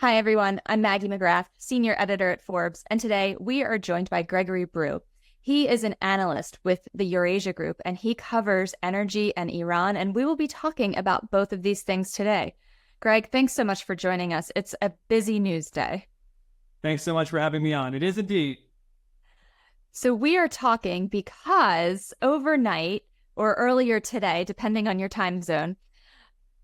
Hi, everyone. I'm Maggie McGrath, senior editor at Forbes, and today we are joined by Gregory Brew. He is an analyst with the Eurasia group, and he covers energy and Iran, and we will be talking about both of these things today. Greg, thanks so much for joining us. It's a busy news day. Thanks so much for having me on. It is indeed. So we are talking because overnight or earlier today, depending on your time zone,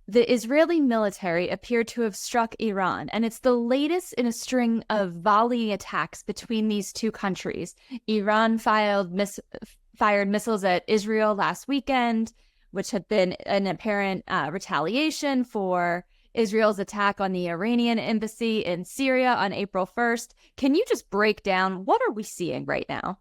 the Israeli military appeared to have struck Iran, and it's the latest in a string of volley attacks between these two countries. Iran fired missiles at Israel last weekend, which had been an apparent retaliation for Israel's attack on the Iranian embassy in Syria on April 1st. Can you just break down what are we seeing right now?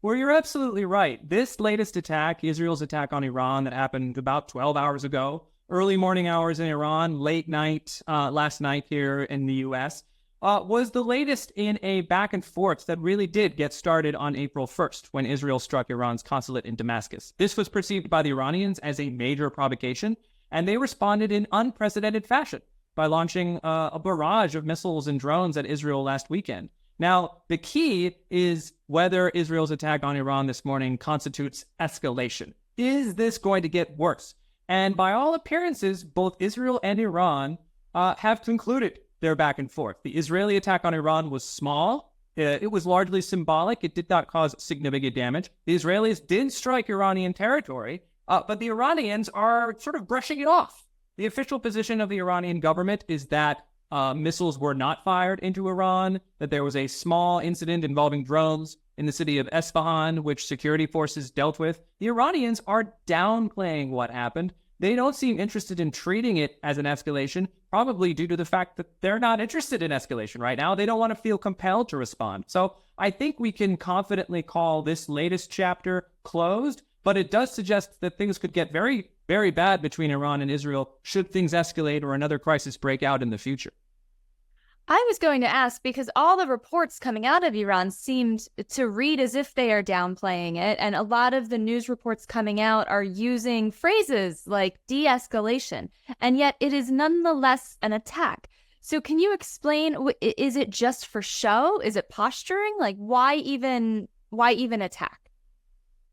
Well, you're absolutely right. This latest attack, Israel's attack on Iran that happened about 12 hours ago, early morning hours in Iran, late night last night here in the U.S., was the latest in a back and forth that really did get started on April 1st when Israel struck Iran's consulate in Damascus. This was perceived by the Iranians as a major provocation, and they responded in unprecedented fashion by launching a barrage of missiles and drones at Israel last weekend. Now, the key is whether Israel's attack on Iran this morning constitutes escalation. Is this going to get worse? And by all appearances, both Israel and Iran have concluded their back and forth. The Israeli attack on Iran was small. It was largely symbolic. It did not cause significant damage. The Israelis did strike Iranian territory, but the Iranians are sort of brushing it off. The official position of the Iranian government is that missiles were not fired into Iran, that there was a small incident involving drones in the city of Esfahan, which security forces dealt with. The Iranians are downplaying what happened. They don't seem interested in treating it as an escalation, probably due to the fact that they're not interested in escalation right now. They don't want to feel compelled to respond. So I think we can confidently call this latest chapter closed, but it does suggest that things could get very, very bad between Iran and Israel should things escalate or another crisis break out in the future. I was going to ask because all the reports coming out of Iran seemed to read as if they are downplaying it. And a lot of the news reports coming out are using phrases like de-escalation. And yet it is nonetheless an attack. So can you explain, is it just for show? Is it posturing? Like why even attack?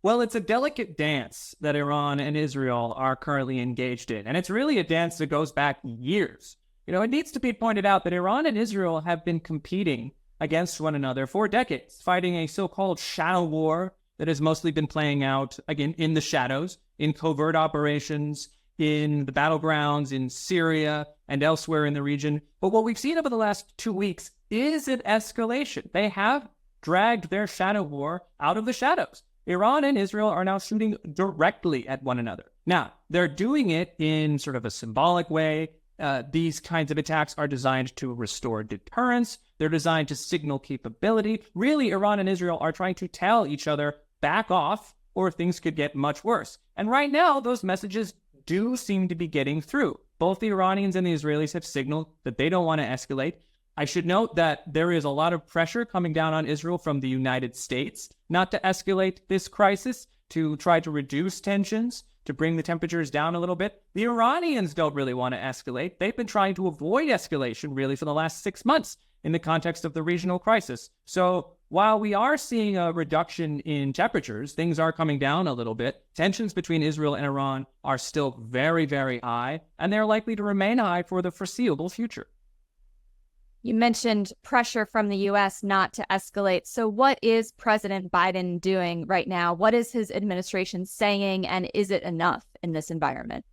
Well, it's a delicate dance that Iran and Israel are currently engaged in. And it's really a dance that goes back years. It needs to be pointed out that Iran and Israel have been competing against one another for decades, fighting a so-called shadow war that has mostly been playing out, again, in the shadows, in covert operations, in the battlegrounds, in Syria and elsewhere in the region. But what we've seen over the last 2 weeks is an escalation. They have dragged their shadow war out of the shadows. Iran and Israel are now shooting directly at one another. Now, they're doing it in sort of a symbolic way. These kinds of attacks are designed to restore deterrence. They're designed to signal capability. Really, Iran and Israel are trying to tell each other, back off, or things could get much worse. And right now, those messages do seem to be getting through. Both the Iranians and the Israelis have signaled that they don't want to escalate. I should note that there is a lot of pressure coming down on Israel from the United States not to escalate this crisis, to try to reduce tensions, to bring the temperatures down a little bit. The Iranians don't really want to escalate. They've been trying to avoid escalation really for the last 6 months in the context of the regional crisis. So while we are seeing a reduction in temperatures, things are coming down a little bit. Tensions between Israel and Iran are still very, very high, and they're likely to remain high for the foreseeable future. You mentioned pressure from the U.S. not to escalate. So what is President Biden doing right now? What is his administration saying, and is it enough in this environment?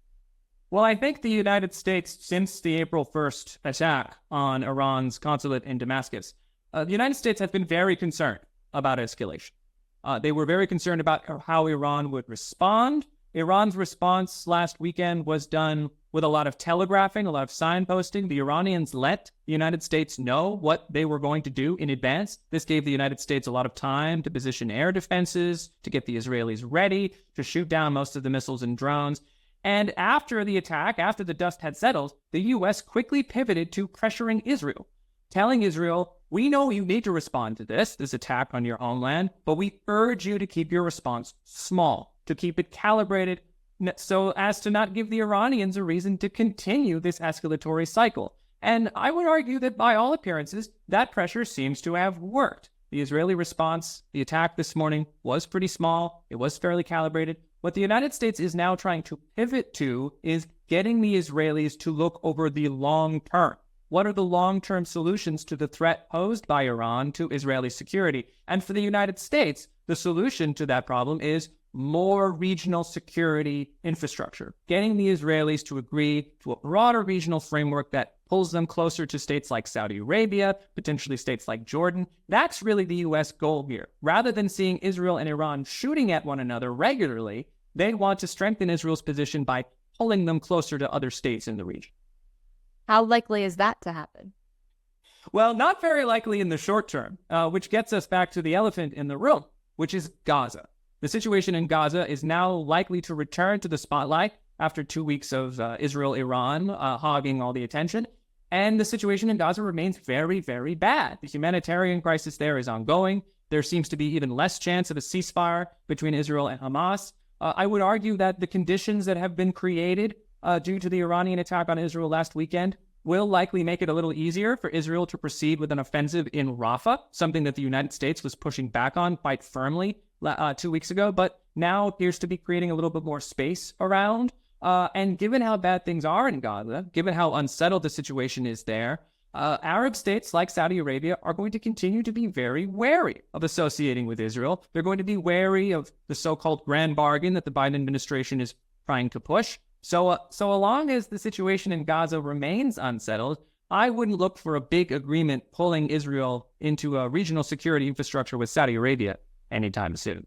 Well, I think the United States, since the April 1st attack on Iran's consulate in Damascus, the United States has been very concerned about escalation. They were very concerned about how Iran would respond. Iran's response last weekend was done with a lot of telegraphing, a lot of signposting. The Iranians let the United States know what they were going to do in advance. This gave the United States a lot of time to position air defenses, to get the Israelis ready, to shoot down most of the missiles and drones. And after the attack, after the dust had settled, the U.S. quickly pivoted to pressuring Israel, telling Israel, we know you need to respond to this attack on your homeland, but we urge you to keep your response small, to keep it calibrated, so as to not give the Iranians a reason to continue this escalatory cycle. And I would argue that by all appearances, that pressure seems to have worked. The Israeli response, the attack this morning, was pretty small. It was fairly calibrated. What the United States is now trying to pivot to is getting the Israelis to look over the long term. What are the long-term solutions to the threat posed by Iran to Israeli security? And for the United States, the solution to that problem is more regional security infrastructure, getting the Israelis to agree to a broader regional framework that pulls them closer to states like Saudi Arabia, potentially states like Jordan. That's really the U.S. goal here. Rather than seeing Israel and Iran shooting at one another regularly, they want to strengthen Israel's position by pulling them closer to other states in the region. How likely is that to happen? Well, not very likely in the short term, which gets us back to the elephant in the room, which is Gaza. The situation in Gaza is now likely to return to the spotlight after 2 weeks of Israel-Iran hogging all the attention. And the situation in Gaza remains very, very bad. The humanitarian crisis there is ongoing. There seems to be even less chance of a ceasefire between Israel and Hamas. I would argue that the conditions that have been created due to the Iranian attack on Israel last weekend will likely make it a little easier for Israel to proceed with an offensive in Rafah, something that the United States was pushing back on quite firmly 2 weeks ago, but now appears to be creating a little bit more space around. And given how bad things are in Gaza, given how unsettled the situation is there, Arab states like Saudi Arabia are going to continue to be very wary of associating with Israel. They're going to be wary of the so-called grand bargain that the Biden administration is trying to push. So long as the situation in Gaza remains unsettled, I wouldn't look for a big agreement pulling Israel into a regional security infrastructure with Saudi Arabia anytime soon.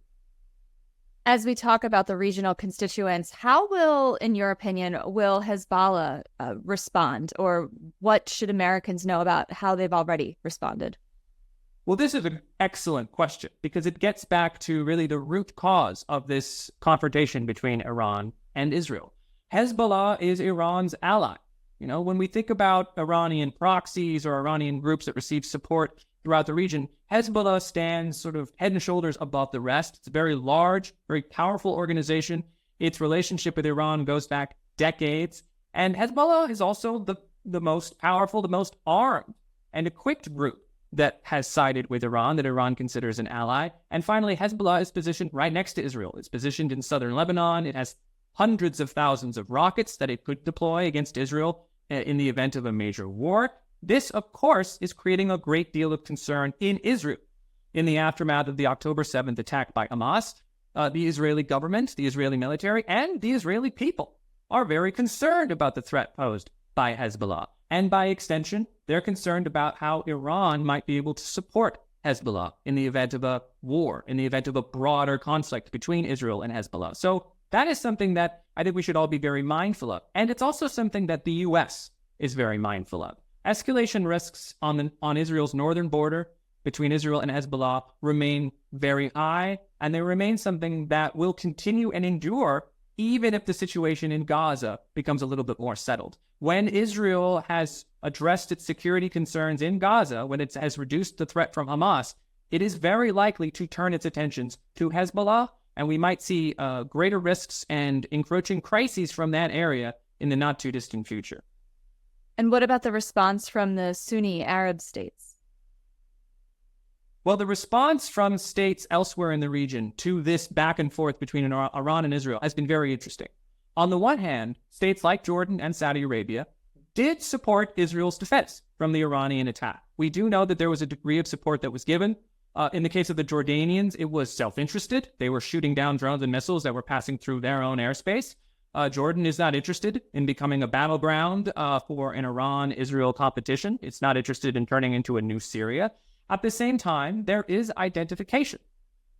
As we talk about the regional constituents, how will, in your opinion, will Hezbollah respond? Or what should Americans know about how they've already responded? Well, this is an excellent question because it gets back to really the root cause of this confrontation between Iran and Israel. Hezbollah is Iran's ally. You know, when we think about Iranian proxies or Iranian groups that receive support throughout the region, Hezbollah stands sort of head and shoulders above the rest. It's a very large, very powerful organization. Its relationship with Iran goes back decades. And Hezbollah is also the most powerful, the most armed and equipped group that has sided with Iran, that Iran considers an ally. And finally, Hezbollah is positioned right next to Israel. It's positioned in southern Lebanon. It has hundreds of thousands of rockets that it could deploy against Israel in the event of a major war. This, of course, is creating a great deal of concern in Israel. In the aftermath of the October 7th attack by Hamas, the Israeli government, the Israeli military, and the Israeli people are very concerned about the threat posed by Hezbollah. And by extension, they're concerned about how Iran might be able to support Hezbollah in the event of a war, in the event of a broader conflict between Israel and Hezbollah. So that is something that I think we should all be very mindful of. And it's also something that the U.S. is very mindful of. Escalation risks on Israel's northern border between Israel and Hezbollah remain very high, and they remain something that will continue and endure even if the situation in Gaza becomes a little bit more settled. When Israel has addressed its security concerns in Gaza, when it has reduced the threat from Hamas, it is very likely to turn its attentions to Hezbollah, and we might see greater risks and encroaching crises from that area in the not-too-distant future. And what about the response from the Sunni Arab states? Well, the response from states elsewhere in the region to this back and forth between Iran and Israel has been very interesting. On the one hand, states like Jordan and Saudi Arabia did support Israel's defense from the Iranian attack. We do know that there was a degree of support that was given. In the case of the Jordanians, it was self-interested. They were shooting down drones and missiles that were passing through their own airspace. Jordan is not interested in becoming a battleground for an Iran-Israel competition. It's not interested in turning into a new Syria. At the same time, there is identification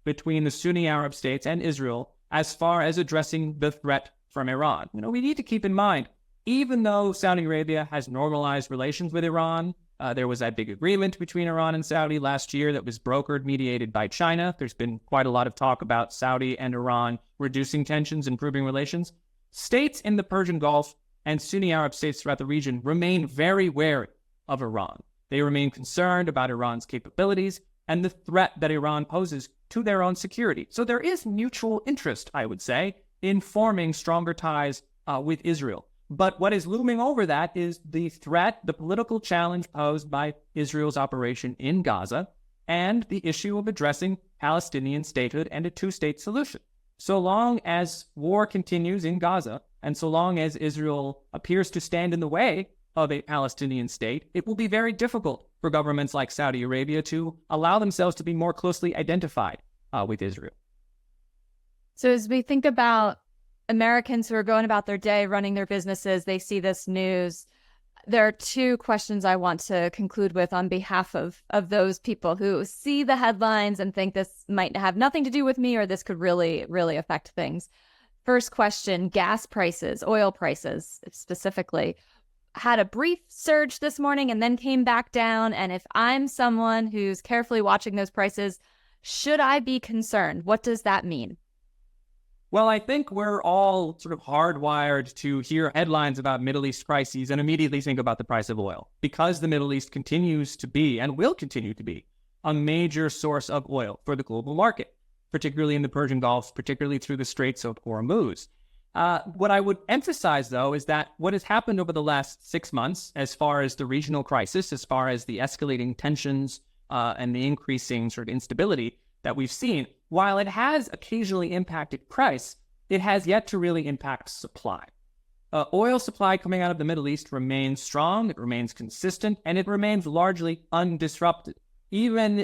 between the Sunni Arab states and Israel as far as addressing the threat from Iran. You know, we need to keep in mind, even though Saudi Arabia has normalized relations with Iran, there was that big agreement between Iran and Saudi last year that was brokered, mediated by China. There's been quite a lot of talk about Saudi and Iran reducing tensions, improving relations. States in the Persian Gulf and Sunni Arab states throughout the region remain very wary of Iran. They remain concerned about Iran's capabilities and the threat that Iran poses to their own security. So there is mutual interest, I would say, in forming stronger ties with Israel. But what is looming over that is the threat, the political challenge posed by Israel's operation in Gaza, and the issue of addressing Palestinian statehood and a two-state solution. So long as war continues in Gaza, and so long as Israel appears to stand in the way of a Palestinian state, it will be very difficult for governments like Saudi Arabia to allow themselves to be more closely identified with Israel. So as we think about Americans who are going about their day, running their businesses, they see this news. There are two questions I want to conclude with on behalf of those people who see the headlines and think this might have nothing to do with me or this could really, really affect things. First question, gas prices, oil prices specifically, had a brief surge this morning and then came back down. And if I'm someone who's carefully watching those prices, should I be concerned? What does that mean? Well, I think we're all sort of hardwired to hear headlines about Middle East crises and immediately think about the price of oil, because the Middle East continues to be and will continue to be a major source of oil for the global market, particularly in the Persian Gulf, particularly through the Straits of Hormuz. What I would emphasize, though, is that what has happened over the last 6 months, as far as the regional crisis, as far as the escalating tensions and the increasing sort of instability that we've seen, while it has occasionally impacted price, it has yet to really impact supply. Oil supply coming out of the Middle East remains strong, it remains consistent, and it remains largely undisrupted. Even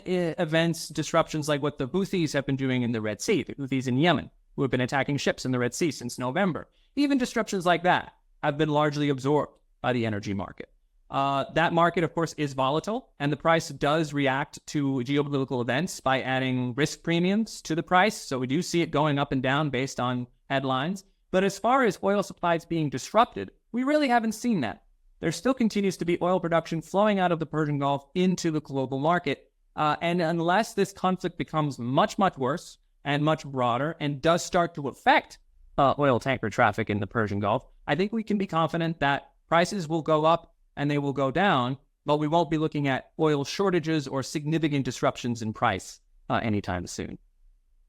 disruptions like what the Houthis have been doing in the Red Sea, the Houthis in Yemen, who have been attacking ships in the Red Sea since November, even disruptions like that have been largely absorbed by the energy market. That market, of course, is volatile, and the price does react to geopolitical events by adding risk premiums to the price. So we do see it going up and down based on headlines. But as far as oil supplies being disrupted, we really haven't seen that. There still continues to be oil production flowing out of the Persian Gulf into the global market. And unless this conflict becomes much, much worse and much broader and does start to affect oil tanker traffic in the Persian Gulf, I think we can be confident that prices will go up and they will go down, but we won't be looking at oil shortages or significant disruptions in price anytime soon.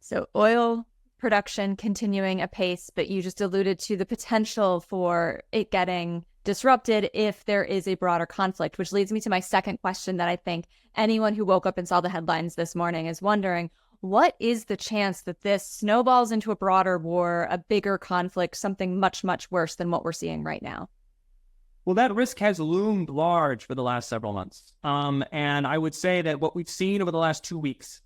So oil production continuing apace, but you just alluded to the potential for it getting disrupted if there is a broader conflict, which leads me to my second question that I think anyone who woke up and saw the headlines this morning is wondering, what is the chance that this snowballs into a broader war, a bigger conflict, something much, much worse than what we're seeing right now? Well, that risk has loomed large for the last several months. And I would say that what we've seen over the last 2 weeks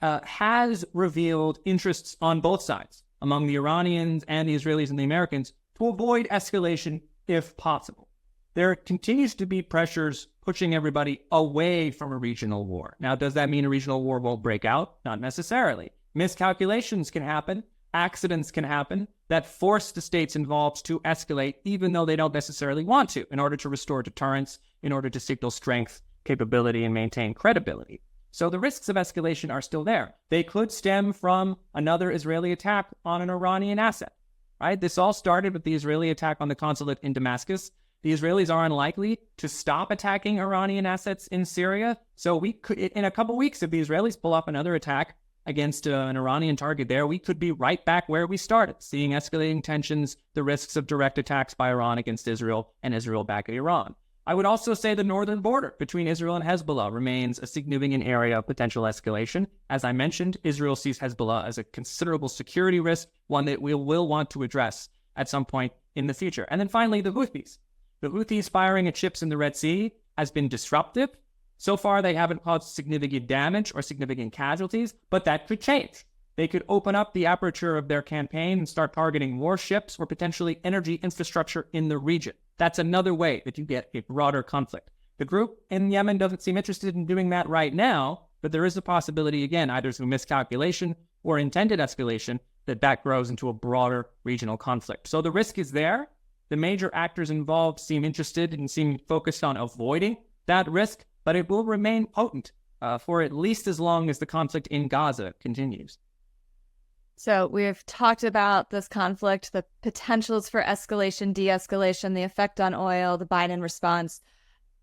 has revealed interests on both sides, among the Iranians and the Israelis and the Americans, to avoid escalation if possible. There continues to be pressures pushing everybody away from a regional war. Now, does that mean a regional war won't break out? Not necessarily. Miscalculations can happen. Accidents can happen that force the states involved to escalate, even though they don't necessarily want to, in order to restore deterrence, in order to signal strength, capability, and maintain credibility. So the risks of escalation are still there. They could stem from another Israeli attack on an Iranian asset, right? This all started with the Israeli attack on the consulate in Damascus. The Israelis are unlikely to stop attacking Iranian assets in Syria. So we could, in a couple weeks, if the Israelis pull off another attack against an Iranian target there, we could be right back where we started, seeing escalating tensions, the risks of direct attacks by Iran against Israel and Israel back at Iran. I would also say the northern border between Israel and Hezbollah remains a significant area of potential escalation. As I mentioned, Israel sees Hezbollah as a considerable security risk, one that we will want to address at some point in the future. And then finally, the Houthis. The Houthis firing at ships in the Red Sea has been disruptive. So far, they haven't caused significant damage or significant casualties, but that could change. They could open up the aperture of their campaign and start targeting more ships or potentially energy infrastructure in the region. That's another way that you get a broader conflict. The group in Yemen doesn't seem interested in doing that right now, but there is a possibility, again, either through miscalculation or intended escalation, that grows into a broader regional conflict. So the risk is there. The major actors involved seem interested and seem focused on avoiding that risk, but it will remain potent for at least as long as the conflict in Gaza continues. So we've talked about this conflict, the potentials for escalation, de-escalation, the effect on oil, the Biden response.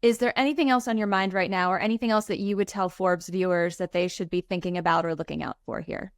Is there anything else on your mind right now, or anything else that you would tell Forbes viewers that they should be thinking about or looking out for here?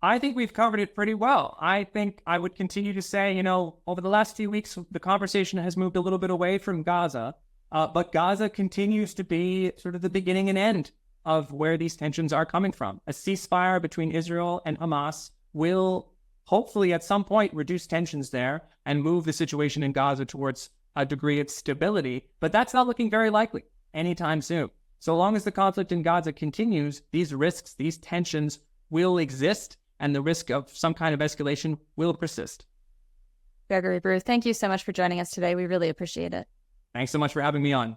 I think we've covered it pretty well. I think I would continue to say, over the last few weeks, the conversation has moved a little bit away from Gaza, but Gaza continues to be sort of the beginning and end of where these tensions are coming from. A ceasefire between Israel and Hamas will hopefully at some point reduce tensions there and move the situation in Gaza towards a degree of stability, but that's not looking very likely anytime soon. So long as the conflict in Gaza continues, these risks, these tensions will exist, and the risk of some kind of escalation will persist. Gregory, Brew, thank you so much for joining us today. We really appreciate it. Thanks so much for having me on.